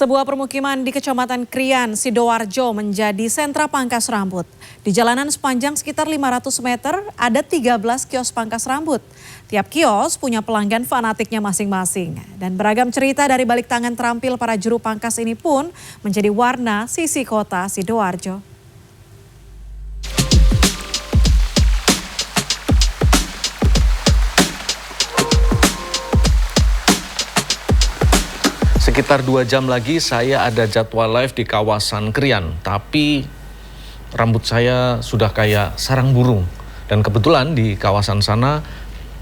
Sebuah permukiman di Kecamatan Krian, Sidoarjo menjadi sentra pangkas rambut. Di jalanan sepanjang sekitar 500 meter ada 13 kios pangkas rambut. Tiap kios punya pelanggan fanatiknya masing-masing. Dan beragam cerita dari balik tangan terampil para juru pangkas ini pun menjadi warna sisi kota Sidoarjo. Sekitar 2 jam lagi saya ada jadwal live di kawasan Krian, tapi rambut saya sudah kayak sarang burung. Dan kebetulan di kawasan sana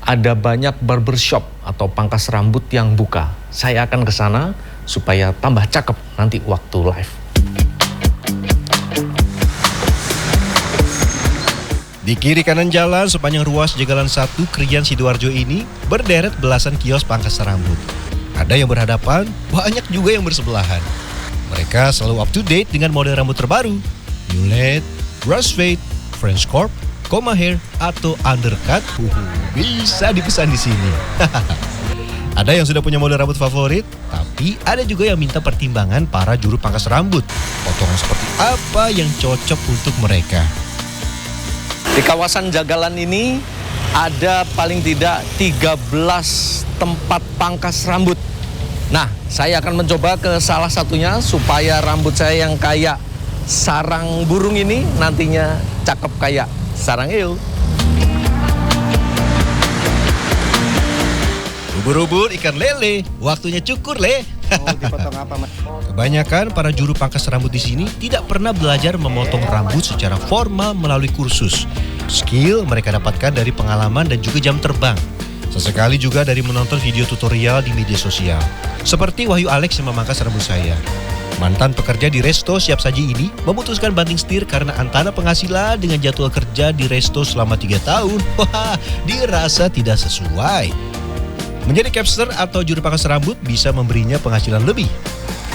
ada banyak barbershop atau pangkas rambut yang buka. Saya akan ke sana supaya tambah cakep nanti waktu live. Di kiri kanan jalan sepanjang ruas Jagalan 1 Krian Sidoarjo ini berderet belasan kios pangkas rambut. Ada yang berhadapan, banyak juga yang bersebelahan. Mereka selalu up to date dengan model rambut terbaru. Mulet, brush fade, French curl, comma hair, atau undercut. Bisa dipesan di sini. Ada yang sudah punya model rambut favorit, tapi ada juga yang minta pertimbangan para juru pangkas rambut. Potongan seperti apa yang cocok untuk mereka. Di kawasan Jagalan ini ada paling tidak 13 tempat pangkas rambut. Nah, saya akan mencoba ke salah satunya supaya rambut saya yang kayak sarang burung ini nantinya cakep kayak sarang ew. Ubur-ubur ikan lele, waktunya cukur le. Oh, dipotong apa, Mas? Kebanyakan para juru pangkas rambut di sini tidak pernah belajar memotong rambut secara formal melalui kursus. Skill mereka dapatkan dari pengalaman dan juga jam terbang. Sesekali juga dari menonton video tutorial di media sosial. Seperti Wahyu Alex yang memangkas rambut saya. Mantan pekerja di resto siap saji ini memutuskan banting setir karena antara penghasilan dengan jadwal kerja di resto selama 3 tahun. Wah, dirasa tidak sesuai. Menjadi capster atau juru pangkas rambut bisa memberinya penghasilan lebih.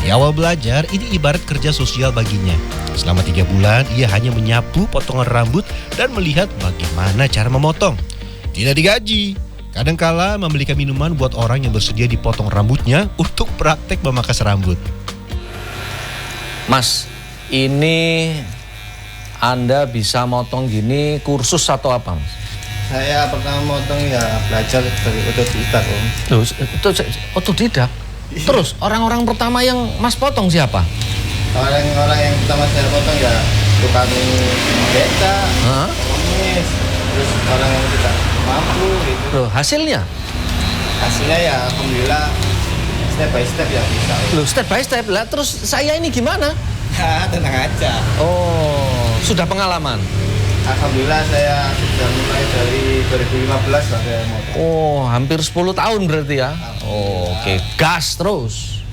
Di awal belajar, ini ibarat kerja sosial baginya. Selama 3 bulan, ia hanya menyapu potongan rambut dan melihat bagaimana cara memotong. Tidak digaji. Kadangkala membelikan minuman buat orang yang bersedia dipotong rambutnya untuk praktek memangkas rambut. Mas, ini Anda bisa motong gini kursus atau apa, Mas? Saya pertama motong ya belajar dari otodidak, Om. Loh, itu otodidak? Terus orang-orang pertama yang Mas potong siapa? Orang-orang yang pertama saya potong ya tukang beca, pengemis, terus orang yang tidak mampu gitu. Loh, hasilnya? Hasilnya ya alhamdulillah step by step ya bisa. Loh, step by step lah. Terus saya ini gimana? Ya tenang aja. Oh, sudah pengalaman? Alhamdulillah saya sudah mulai dari 2015 pakai motor. Oh, hampir 10 tahun berarti ya? Oh, oke, gas terus.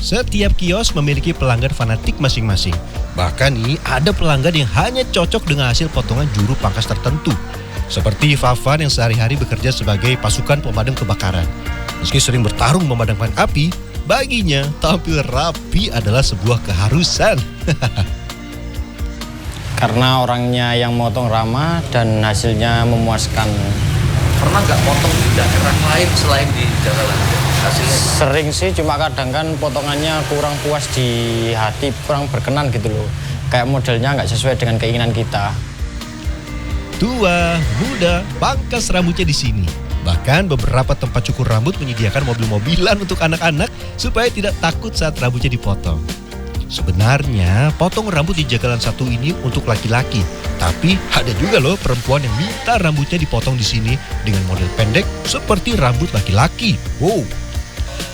Setiap kios memiliki pelanggan fanatik masing-masing. Bahkan nih ada pelanggan yang hanya cocok dengan hasil potongan juru pangkas tertentu. Seperti Fafan yang sehari-hari bekerja sebagai pasukan pemadam kebakaran. Meski sering bertarung memadamkan api, baginya tampil rapi adalah sebuah keharusan. Karena orangnya yang motong ramah dan hasilnya memuaskan. Pernah nggak potong di daerah lain selain di Jagalan? Hasilnya? Sering sih, cuma kadang kan potongannya kurang puas di hati, kurang berkenan gitu loh. Kayak modelnya nggak sesuai dengan keinginan kita. Tua, muda, pangkas rambutnya di sini. Bahkan beberapa tempat cukur rambut menyediakan mobil-mobilan untuk anak-anak supaya tidak takut saat rambutnya dipotong. Sebenarnya potong rambut di Jagalan 1 ini untuk laki-laki, tapi ada juga loh perempuan yang minta rambutnya dipotong di sini dengan model pendek seperti rambut laki-laki. Wow.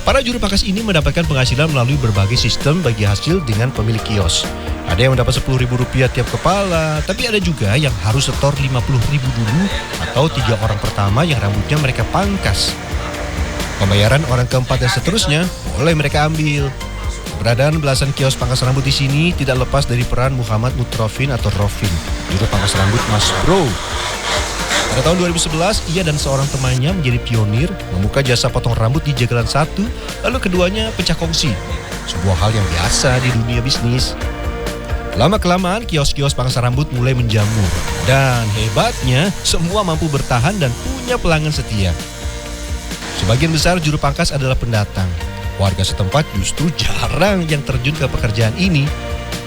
Para juru pangkas ini mendapatkan penghasilan melalui berbagai sistem bagi hasil dengan pemilik kios. Ada yang mendapat Rp10.000 tiap kepala, tapi ada juga yang harus setor Rp50.000 dulu atau 3 orang pertama yang rambutnya mereka pangkas. Pembayaran orang keempat dan seterusnya boleh mereka ambil. Keberadaan belasan kios pangkas rambut di sini tidak lepas dari peran Muhammad Mutrofin atau Rofin, juru pangkas rambut Mas Bro. Pada tahun 2011, ia dan seorang temannya menjadi pionir membuka jasa potong rambut di Jagalan 1, lalu keduanya pecah kongsi. Sebuah hal yang biasa di dunia bisnis. Lama-kelamaan kios-kios pangkas rambut mulai menjamur. Dan hebatnya, semua mampu bertahan dan punya pelanggan setia. Sebagian besar juru pangkas adalah pendatang. Warga setempat justru jarang yang terjun ke pekerjaan ini.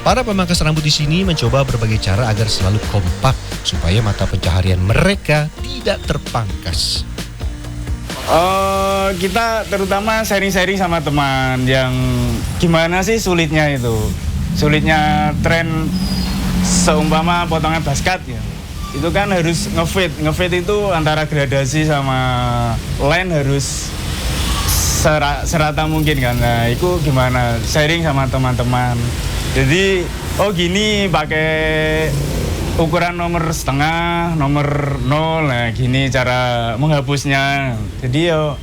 Para pemangkas rambut di sini mencoba berbagai cara agar selalu kompak supaya mata pencaharian mereka tidak terpangkas. Kita terutama sharing-sharing sama teman yang gimana sih sulitnya itu. Sulitnya tren seumpama potongan basket ya. Itu kan harus ngefit itu antara gradasi sama line harus serata mungkin kan. Nah, itu gimana? Sharing sama teman-teman. Jadi, oh gini pakai ukuran nomor setengah, nomor 0, nah gini cara menghapusnya. Jadi yo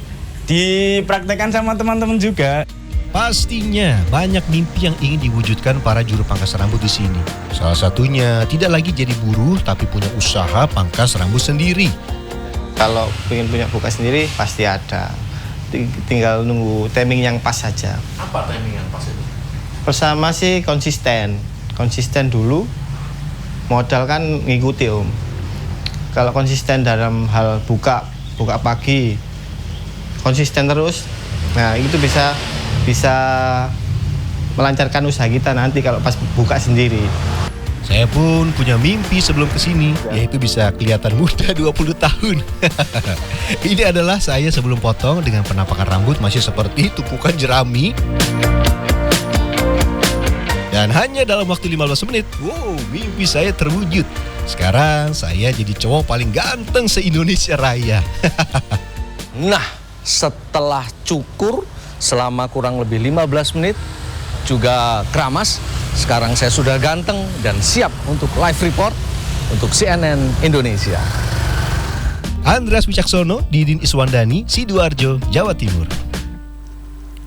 dipraktekkan sama teman-teman juga. Pastinya banyak mimpi yang ingin diwujudkan para juru pangkas rambut di sini. Salah satunya tidak lagi jadi buruh tapi punya usaha pangkas rambut sendiri. Kalau pengen punya buka sendiri pasti ada. Tinggal nunggu timing yang pas saja. Apa timing yang pas itu? Pertama sih konsisten dulu. Modal kan ngikuti Om. Kalau konsisten dalam hal buka pagi, konsisten terus. Nah itu bisa melancarkan usaha kita nanti kalau pas buka sendiri. Saya pun punya mimpi sebelum kesini, yaitu bisa kelihatan muda 20 tahun. Ini adalah saya sebelum potong dengan penampakan rambut masih seperti tumpukan jerami. Dan hanya dalam waktu 15 menit, wow, mimpi saya terwujud. Sekarang saya jadi cowok paling ganteng se-Indonesia Raya. Nah, setelah cukur selama kurang lebih 15 menit, juga keramas, sekarang saya sudah ganteng dan siap untuk live report untuk CNN Indonesia. Andreas Wicaksono, Didin Iswandani, Sidoarjo, Jawa Timur.